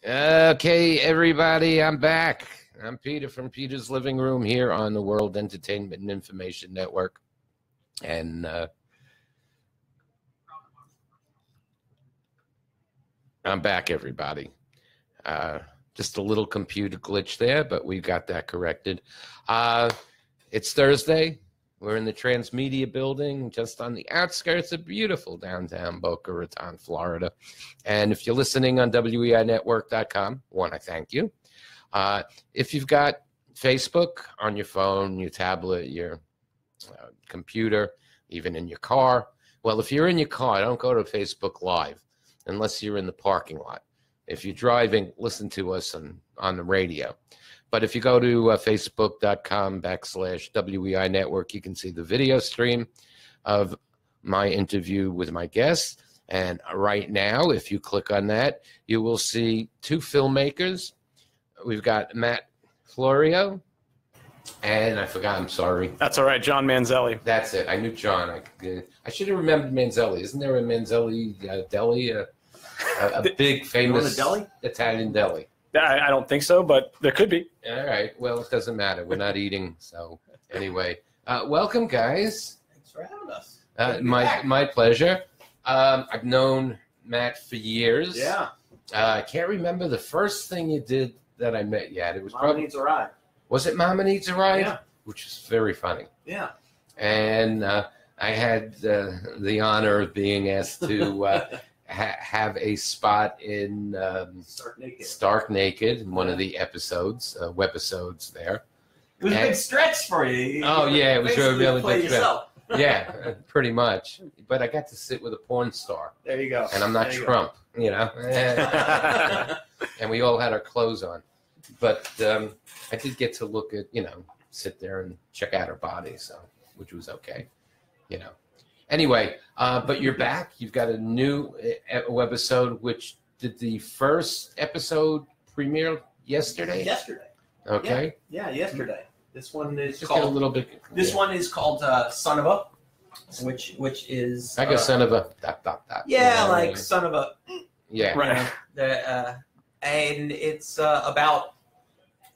Okay, everybody, I'm back. I'm Peter from Peter's Living Room here on the World Entertainment and Information Network. And I'm back, everybody. Just a little computer glitch there, but we got that corrected. It's Thursday. We're in the Transmedia building, just on the outskirts of beautiful downtown Boca Raton, Florida. And if you're listening on WEINetwork.com, one, I thank you. If you've got Facebook on your phone, your tablet, your computer, even in your car, well, if you're in your car, don't go to Facebook Live unless you're in the parking lot. If you're driving, listen to us on the radio. But if you go to facebook.com/WEI Network, you can see the video stream of my interview with my guest. And right now, if you click on that, you will see two filmmakers. We've got Matt Florio, and I forgot, I'm sorry. That's all right, John Manzelli. That's it. I knew John. I should have remembered Manzelli. Isn't there a Manzelli deli, a big, famous deli? Italian deli? I don't think so, but there could be. All right. Well, it doesn't matter. We're not eating. So anyway, welcome, guys. Thanks for having us. My pleasure. I've known Matt for years. Yeah. I can't remember the first thing you did that I met yet. It was Mama Needs a Ride. Was it Mama Needs a Ride? Yeah. Which is very funny. Yeah. And I had the honor of being asked to have a spot in Stark Naked in one of the episodes, webisodes there. It was a big stretch for you. Oh, yeah, it was a really big stretch. Yourself. Yeah, pretty much. But I got to sit with a porn star. There you go. And I'm not Trump, you know. And we all had our clothes on. But I did get to look at, sit there and check out her body, so which was okay, Anyway, but you're back. You've got a new webisode, which did the first episode premiere yesterday? Yesterday. Okay. Yeah, yesterday. This one is Just called. get a little bit. This one is called Son of a, which is. I guess son of a ... Yeah, like son of a. Yeah. Right. And it's about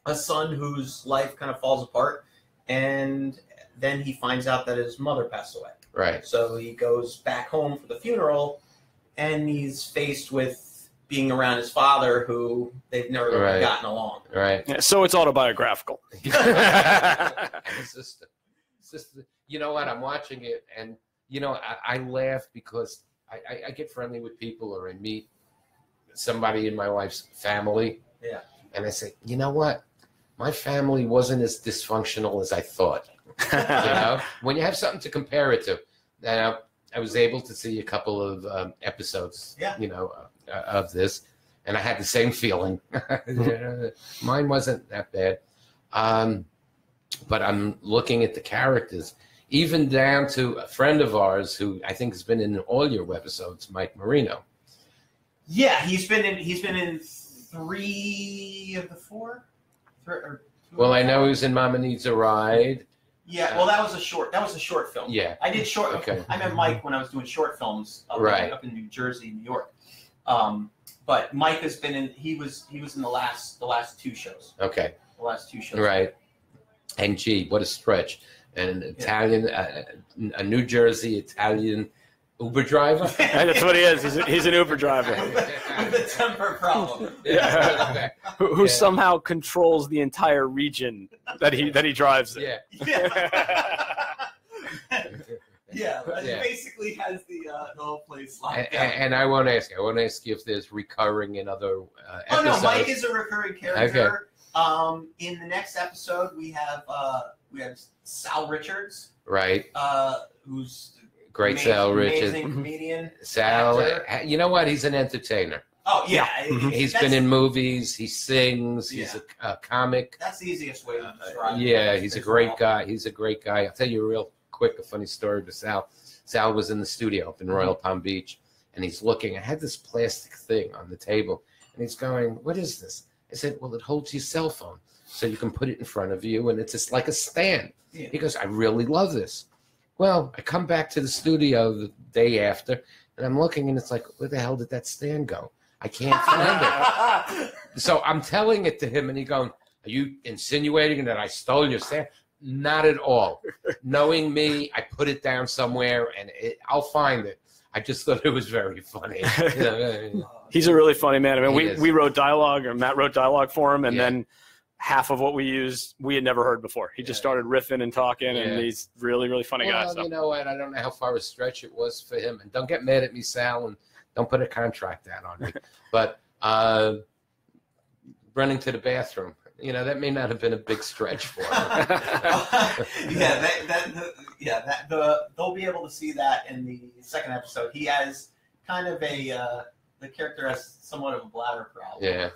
a son whose life kind of falls apart, and then he finds out that his mother passed away. Right. So he goes back home for the funeral, and he's faced with being around his father, who they've never really gotten along. Right. Yeah, so it's autobiographical. Sister. You know what? I'm watching it, and I laugh because I get friendly with people, or I meet somebody in my wife's family. Yeah. And I say, you know what? My family wasn't as dysfunctional as I thought. When you have something to compare it to. Now, I was able to see a couple of episodes, of this, and I had the same feeling. Mine wasn't that bad. But I'm looking at the characters, even down to a friend of ours who I think has been in all your webisodes, Mike Marino. Yeah, he's been in 3 of the 4. Well, I know he was in Mama Needs a Ride. Yeah, well, that was a short film. Yeah, I did short. Okay. I met Mike when I was doing short films up in New Jersey, New York. But Mike has been in. He was in the last 2 shows. Okay. The last 2 shows. Right. And gee, what a stretch! An Italian, a New Jersey Italian Uber driver. That's what he is. He's an Uber driver. With a temper problem. Yeah. Who somehow controls the entire region that he drives in. Yeah. Yeah, he basically has the whole place locked down. And I want to ask you. I want to ask you if there's recurring in other episodes. Oh no, Mike is a recurring character. Okay. In the next episode, we have Sal Richards. Right. Who's great Sal Richards. Amazing comedian. Sal, actor. you know what? He's an entertainer. Oh yeah. He's been in movies. He sings. He's a comic. That's the easiest way to describe him. Yeah, he's a great guy. He's a great guy. I'll tell you real quick a funny story with Sal. Sal was in the studio up in Royal Palm Beach, and he's looking. I had this plastic thing on the table, and he's going, "What is this?" I said, "Well, it holds your cell phone, so you can put it in front of you, and it's just like a stand." Yeah. He goes, "I really love this." Well, I come back to the studio the day after, and I'm looking, and it's like, where the hell did that stand go? I can't find it. So I'm telling it to him, and he going, "Are you insinuating that I stole your stamp?" Not at all. Knowing me, I put it down somewhere, and I'll find it. I just thought it was very funny. He's a really funny man. I mean, He we wrote dialogue, or Matt wrote dialogue for him, and Yeah. then half of what we used we had never heard before. He just started riffing and talking, and he's really, really funny guy. So. You know what? I don't know how far a stretch it was for him. And don't get mad at me, Sal, and don't put a contract out on me. But running to the bathroom, you know, that may not have been a big stretch for him. They'll be able to see that in the second episode. He has kind of the character has somewhat of a bladder problem. Yeah.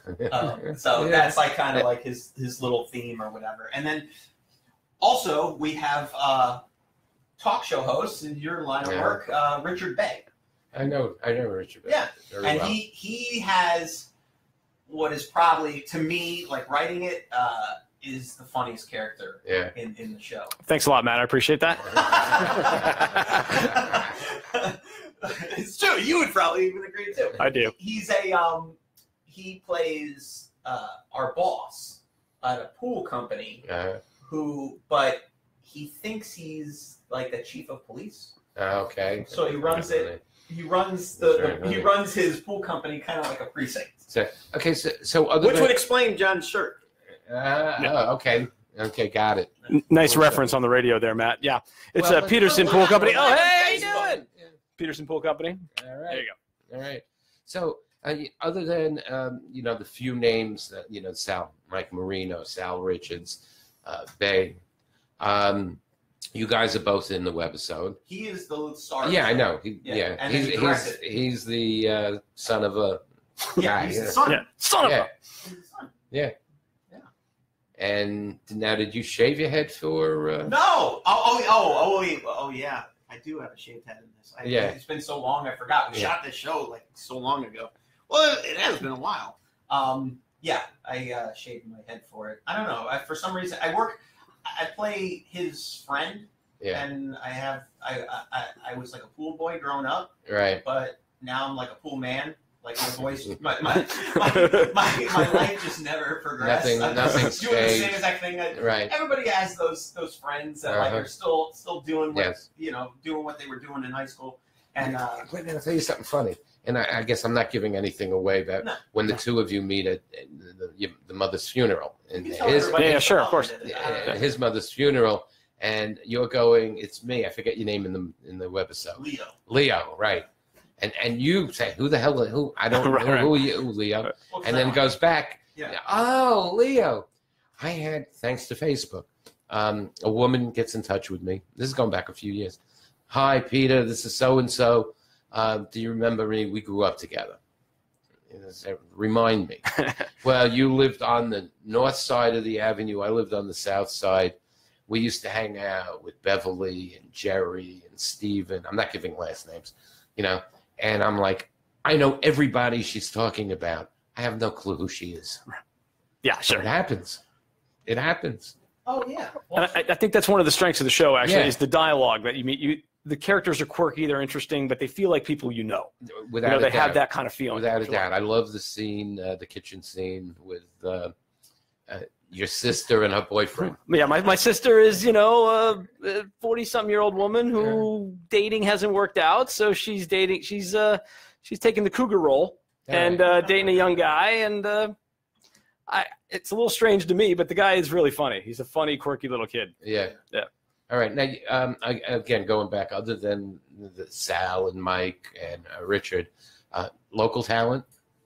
So that's like kind of like his little theme or whatever. And then also we have talk show host in your line of work, Richard Bay. I know Richard Bay. Yeah. Very And well. he has what is probably, to me, like writing it, is the funniest character in the show. Thanks a lot, Matt. I appreciate that. It's true. You would probably even agree too. I do. He's he plays our boss at a pool company but he thinks he's like the chief of police. Okay. So he runs it. He runs he runs his pool company kind of like a precinct. So other Which would explain John's shirt. Okay, got it. Nice reference on the radio there, Matt. Yeah, it's a Peterson Pool Company. Oh, hey, how you doing? Peterson Pool Company. All right. There you go. All right. So other than the few names that Sal, Mike Marino, Sal Richards, Bay, you guys are both in the webisode. He is the star. Yeah, I know. And he's the son of a guy. He's the son. Yeah, son of a. He's the son. Yeah. And now, did you shave your head for? No. Oh, yeah. I do have a shaved head in this. It's been so long, I forgot. We shot this show like so long ago. Well, it has been a while. I shaved my head for it. I don't know. For some reason, I play his friend. Yeah. And I was like a pool boy growing up. Right. But now I'm like a pool man. Like my voice, my life just never progressed. Nothing's doing the changed. same exact thing. Right. Everybody has those friends that like are still doing what doing what they were doing in high school. And wait, I'll tell you something funny. And I guess I'm not giving anything away. But when the two of you meet at the mother's funeral, and sure, of course, his mother's funeral, and you're going, it's me. I forget your name in the webisode. Leo, right? And you say, who the hell? Who? I don't know. Who are you, Leo? And then goes back. Yeah. Oh, Leo. I had, thanks to Facebook, a woman gets in touch with me. This is going back a few years. Hi, Peter. This is so and so. Do you remember me? We grew up together. Remind me. Well, you lived on the north side of the avenue. I lived on the south side. We used to hang out with Beverly and Jerry and Steven. I'm not giving last names, And I'm like, I know everybody she's talking about. I have no clue who she is. Yeah, sure. It happens. It happens. Oh, yeah. And I think that's one of the strengths of the show, actually, is the dialogue that you meet. The characters are quirky, they're interesting, but they feel like people Without they have that kind of feeling. Without a doubt. I love the scene, the kitchen scene with your sister and her boyfriend. Yeah, my sister is, a 40-something-year-old woman who dating hasn't worked out, so she's taking the cougar role and dating a young guy, and it's a little strange to me, but the guy is really funny. He's a funny, quirky little kid. Yeah. All right. Now, again, going back, other than the Sal and Mike and Richard, local talent?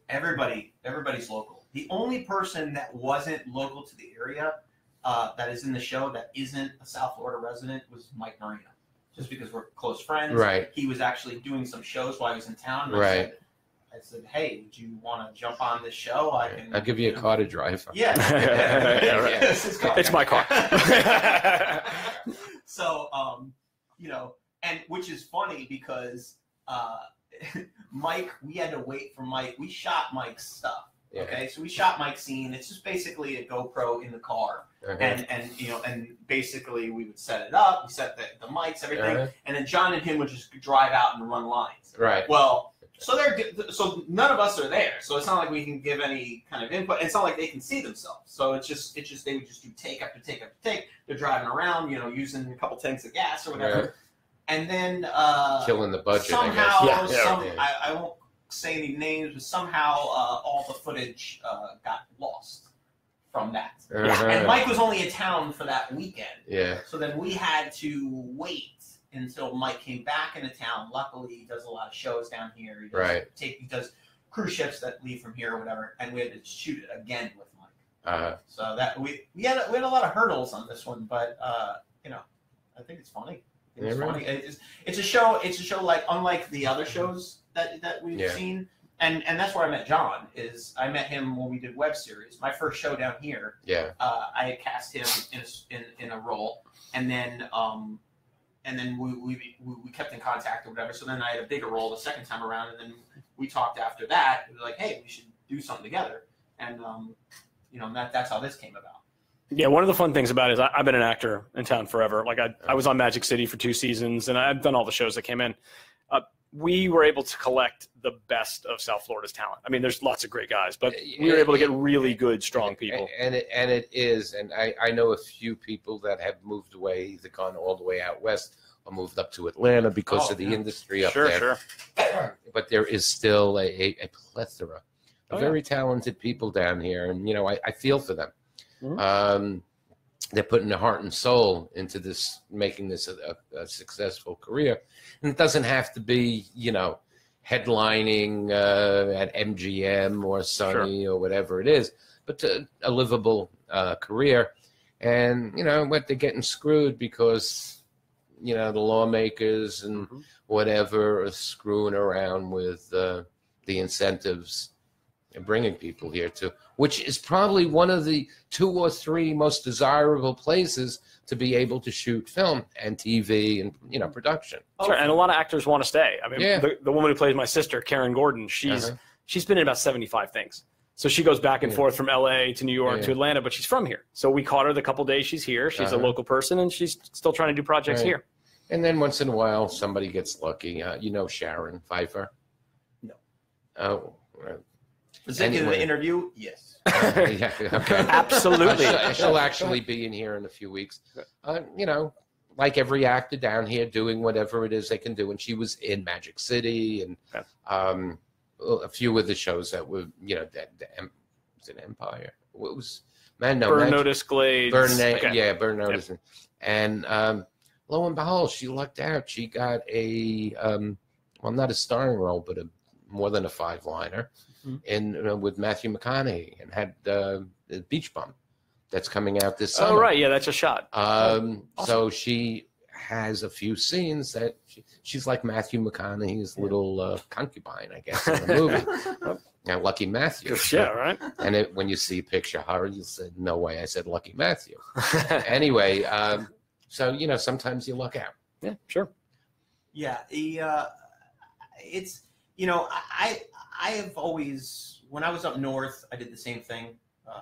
Everybody's local. The only person that wasn't local to the area that is in the show that isn't a South Florida resident was Mike Marino. Just because we're close friends. Right. He was actually doing some shows while I was in town. And I said, hey, would you want to jump on this show? I'll give you a car to drive. Yeah. It's my car. So, and which is funny because Mike, we had to wait for Mike. We shot Mike's stuff. Yeah. Okay, so we shot Mike's scene. It's just basically a GoPro in the car, and basically we would set it up. We set the mics, everything, and then John and him would just drive out and run lines. Right. Well, So none of us are there. So it's not like we can give any kind of input. It's not like they can see themselves. So it's just they would just do take after take after take. They're driving around, using a couple tanks of gas or whatever. Right. And then killing the budget. Somehow, I I won't say any names, but somehow all the footage got lost from that. And Mike was only in town for that weekend. Yeah. So then we had to wait until Mike came back into town. Luckily, he does a lot of shows down here. He does cruise ships that leave from here or whatever, and we had to shoot it again with Mike. So that we had a lot of hurdles on this one, but I think it's funny. It's funny. It's a show. It's a show like unlike the other shows that we've seen. And that's where I met John. I met him when we did web series. My first show down here. Yeah. I had cast him in a role, and then we kept in contact or whatever. So then I had a bigger role the second time around, and then we talked after that. We were like, hey, we should do something together, and that's how this came about. Yeah, one of the fun things about it is I've been an actor in town forever. Like I was on Magic City for 2 seasons, and I've done all the shows that came in. We were able to collect the best of South Florida's talent. I mean, there's lots of great guys, but we were able to get really good, strong people. And it is. And I know a few people that have moved away, either gone all the way out west or moved up to Atlanta because of the industry up there. Sure. But there is still a plethora of very talented people down here. And, I feel for them. Mm-hmm. They're putting their heart and soul into this, making this a successful career. And it doesn't have to be, headlining at MGM or Sony or whatever it is, but a livable career. And, what they're getting screwed because, the lawmakers and whatever are screwing around with the incentives and bringing people here too, which is probably one of the 2 or 3 most desirable places to be able to shoot film and TV and production. Sure, and a lot of actors want to stay. I mean, the woman who plays my sister, Karen Gordon, she's been in about 75 things. So she goes back and forth from LA to New York to Atlanta, but she's from here. So we caught her the couple days she's here. She's a local person, and she's still trying to do projects here. And then once in a while, somebody gets lucky. Sharon Pfeiffer? No. Oh. Was that in the interview? Yes. Yeah, okay. Absolutely. She'll actually be in here in a few weeks. Like every actor down here doing whatever it is they can do. And she was in Magic City and a few of the shows that were, was it Empire? What was, Burn Notice Glades. Burn Notice. Yep. And lo and behold, she lucked out. She got a, not a starring role, but more than a 5-liner. With Matthew McConaughey, and had the Beach Bum that's coming out this summer. Oh, right. Yeah, that's a shot. Awesome. So she has a few scenes that she's like Matthew McConaughey's little concubine, I guess, in the movie. Now, Lucky Matthew. Yeah, right. And when you see a picture of her, you said, no way, I said Lucky Matthew. Anyway, so, sometimes you luck out. Yeah, sure. Yeah, it's, I have always, when I was up north, I did the same thing.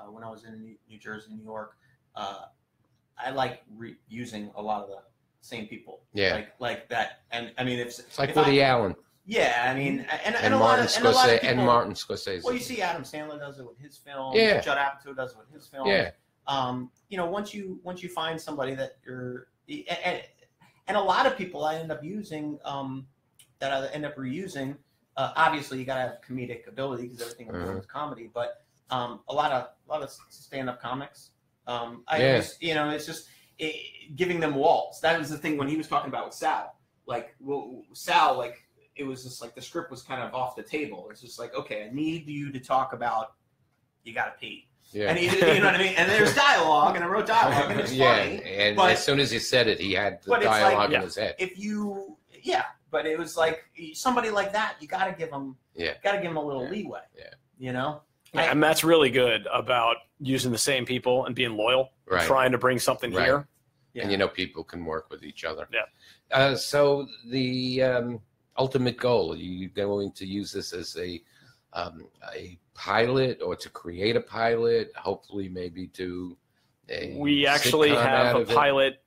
When I was in New Jersey, New York, I like using a lot of the same people. Yeah. Like that. And I mean, it's like Woody Allen. Yeah, I mean, and a lot of people, and Martin Scorsese. Well, you see, Adam Sandler does it with his film. Yeah. Judd Apatow does it with his film. Yeah. Once you find somebody that you're, and a lot of people I end up using, that I end up reusing. Obviously, you gotta have comedic ability because everything is comedy. But a lot of stand-up comics. Always, it's just giving them walls. That was the thing when he was talking about with Sal. Sal, it was just like the script was kind of off the table. It's just like, okay, I need you to talk about you gotta pee. Yeah. And you know what I mean? And there's dialogue, and I wrote dialogue, and it's funny. And as soon as he said it, he had the dialogue in his head. But it was like somebody like that, you got to give them, a little leeway. Yeah. And that's really good about using the same people and being loyal, and trying to bring something here. Yeah. And people can work with each other. Yeah. So the ultimate goal, are you going to use this as a pilot or to create a pilot? Hopefully, maybe to. We actually have a pilot.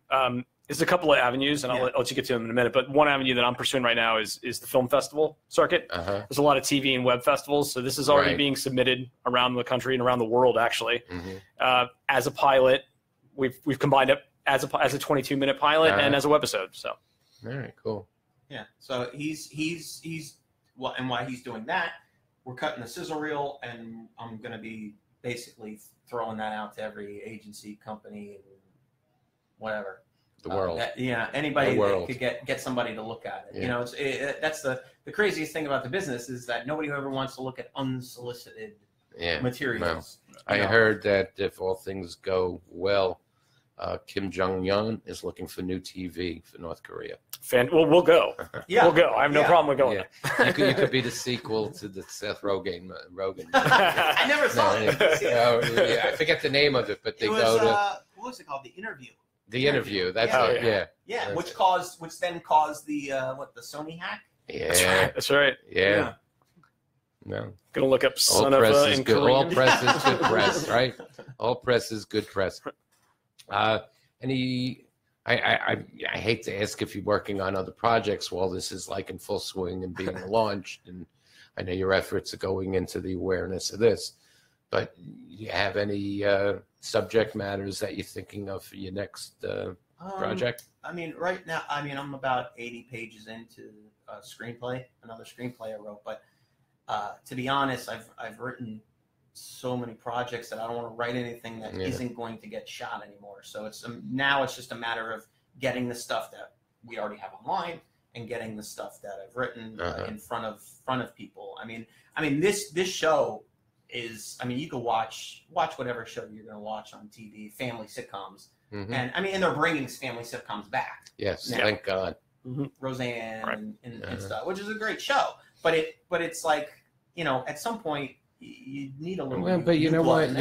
There's a couple of avenues, and I'll let you get to them in a minute. But one avenue that I'm pursuing right now is the film festival circuit. There's a lot of TV and web festivals, so this is already being submitted around the country and around the world, actually. As a pilot, we've combined it as a 22-minute pilot and as a webisode. So, all right, cool. Yeah. So he's well, and while he's doing that, we're cutting the sizzle reel, and I'm going to be basically throwing that out to every agency, company, and whatever. The world. Anybody that could get somebody to look at it. Yeah. You know, that's the craziest thing about the business is that nobody ever wants to look at unsolicited materials. Well, I heard that if all things go well, Kim Jong-un is looking for new TV for North Korea. Well, we'll go. We'll go. I have no problem with going. Yeah. You could be the sequel to the Seth Rogen. I never saw it. I forget the name of it, but they go to what was it called? The Interview. The Interview. That's it. Yeah. Which then caused the the Sony hack. Yeah. That's right. Yeah. No. Gonna look up son of a in Korean. All press is good press, right? All press is good press. I hate to ask if you're working on other projects while this is like in full swing and being launched, and I know your efforts are going into the awareness of this, but you have any subject matters that you're thinking of for your next project? I mean, right now, I'm about 80 pages into a screenplay, another screenplay I wrote, but to be honest, I've written so many projects that I don't want to write anything that isn't going to get shot anymore. So now it's just a matter of getting the stuff that we already have online and getting the stuff that I've written in front of people. I mean this show is, you can watch whatever show you're going to watch on TV, family sitcoms, and they're bringing family sitcoms back. Yes, now. Thank God. Roseanne and stuff, which is a great show. But it's like, at some point you need a little. Well, but you know what?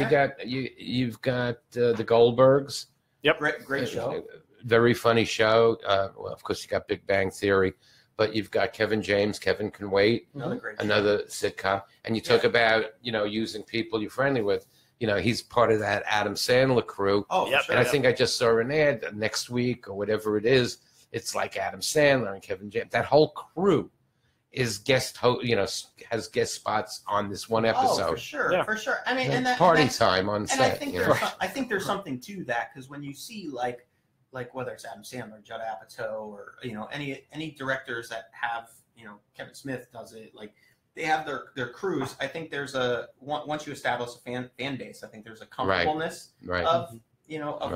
You've got the Goldbergs. Yep, great show. Very funny show. Well, of course you got Big Bang Theory, but you've got Kevin James. Kevin Can Wait. Another sitcom. And you talk about using people you're friendly with. He's part of that Adam Sandler crew. Oh, yep. And I think I just saw an ad next week or whatever it is. It's like Adam Sandler and Kevin James. That whole crew is has guest spots on this one episode. Oh, for sure, for sure. And party time on set. I think there's something to that, because when you see like whether it's Adam Sandler, Judd Apatow, or any directors that have Kevin Smith does it, like they have their crews. I think there's once you establish a fan base, I think there's a comfortableness of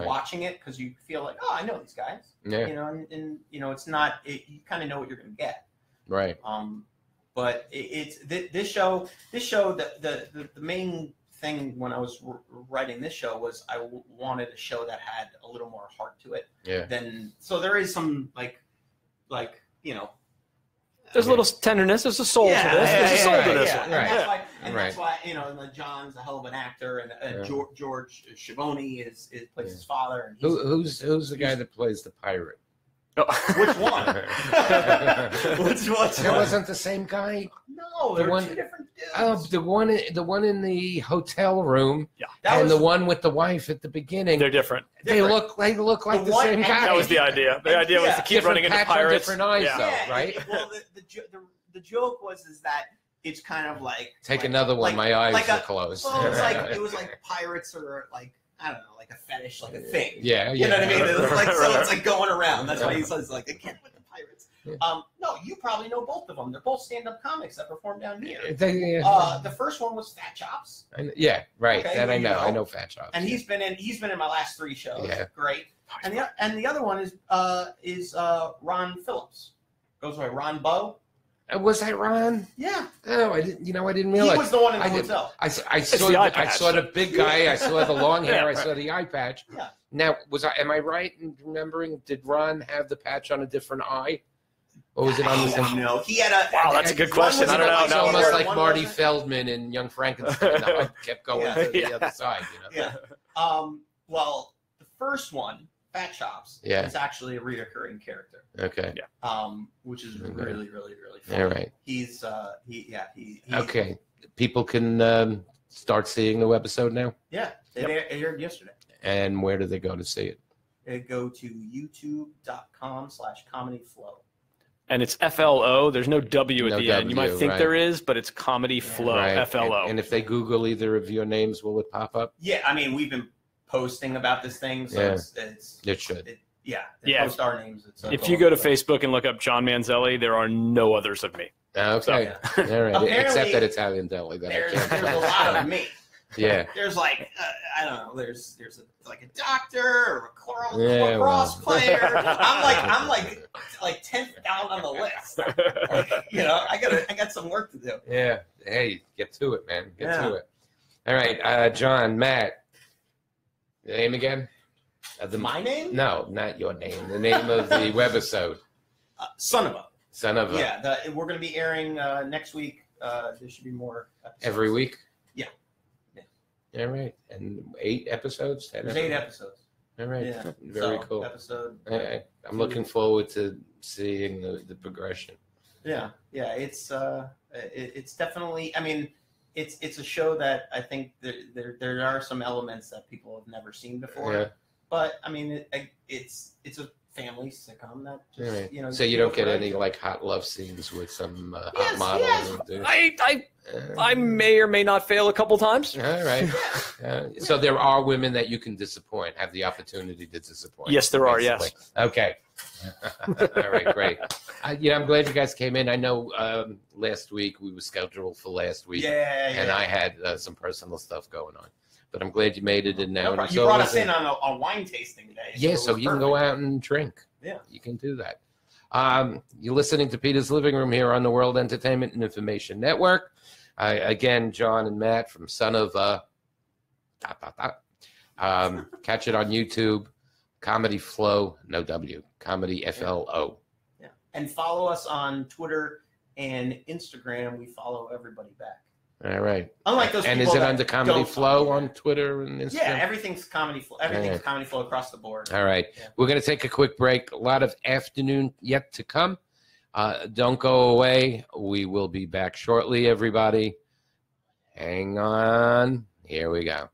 watching it, because you feel like, oh, I know these guys. Yeah. And it's not. You kind of know what you're going to get. Right. But it's this show. The main thing when I was writing this show was I wanted a show that had a little more heart to it. Yeah. So there is some like There's a little tenderness. There's a soul to this. There's a soul to this one. And that's why John's a hell of an actor, and George Schiavone plays his father. And who's the guy that plays the pirate? Which one? Which That wasn't the same guy. No, they're two different dudes. Oh, the one in the hotel room, and the one with the wife at the beginning. They're different. They look like the same guy. That was the idea. The idea was to keep running into pirates. Different eyes, though, right? Well, the joke was that it's kind of like another one. My eyes are closed. Well, it was like pirates or like, I don't know, like a fetish, like a thing. Yeah. You know what I mean? It was like, so it's like going around. That's why he says like, I can't with the pirates. No, you probably know both of them. They're both stand-up comics that perform down here. The first one was Fat Chops. Yeah, right. Okay, that I know. I know Fat Chops. And he's been in my last 3 shows. Yeah. Great. And the other one is Ron Phillips. Goes by Ron Bow. Was that Ron? Yeah. Oh, I didn't realize. He was the one in the hotel. I saw the big guy. I saw the long hair. I saw the eye patch. Yeah. Now, am I right in remembering? Did Ron have the patch on a different eye, or was it on the same? No, he had a. Wow, that's a good question. I don't know. It's almost like Marty Feldman in Young Frankenstein. The eye kept going to the other side. Yeah. Well, the first one, Fat Chops, is actually a reoccurring character. Okay. Yeah. Which is really, really, really funny. All right. He's okay. People can start seeing the webisode now. Yeah, it aired yesterday. And where do they go to see it? go to youtube.com/comedyflow. And it's FLO. There's no W at the end. You might think right. there is, but it's Comedy Flow, Right. FLO. And if they Google either of your names, will it pop up? Yeah, I mean, we've been posting about this thing, so it should. Post our names. If you go to Facebook and look up John Manzelli, there are no others of me. Okay. So, All right. Except that Italian deli. There's a lot of me. Yeah. There's like I don't know. There's like a doctor or a lacrosse player. I'm like 10th down on the list. I got some work to do. Yeah. Hey, get to it, man. Get to it. All right, John, Matt. Your name again? My name? No, not your name. The name of the webisode. Son of a. Son of a. Yeah, we're going to be airing next week. There should be more episodes. Every week? Yeah. All right. And 8 episodes? There's 8 episodes. All right. Yeah. Very cool. Episode. I'm looking forward to seeing the progression. Yeah. Yeah. It's definitely, I mean, it's a show that I think there are some elements that people have never seen before. Yeah. But I mean, it's a family sitcom that just, So you don't get any like hot love scenes with some hot models. Yes. I may or may not fail a couple times. All right. So there are women that you can disappoint, have the opportunity to disappoint. Yes, there are. Yes. Okay. All right. Great. I'm glad you guys came in. I know last week we were scheduled for last week. And I had some personal stuff going on. But I'm glad you made it in now. You brought us in on a wine tasting day. Yeah, so you can go out and drink. Yeah. You can do that. You're listening to Peter's Living Room here on the World Entertainment and Information Network. Again, John and Matt from Son of catch it on YouTube. Comedy Flow, no W. Comedy FLO. Yeah. And follow us on Twitter and Instagram. We follow everybody back. All right. Unlike those and is it under Comedy Flow on Twitter and Instagram? Yeah, everything's Comedy Flow. Everything's Comedy Flow across the board. All right. Yeah. We're going to take a quick break. A lot of afternoon yet to come. Don't go away. We will be back shortly, everybody. Hang on. Here we go.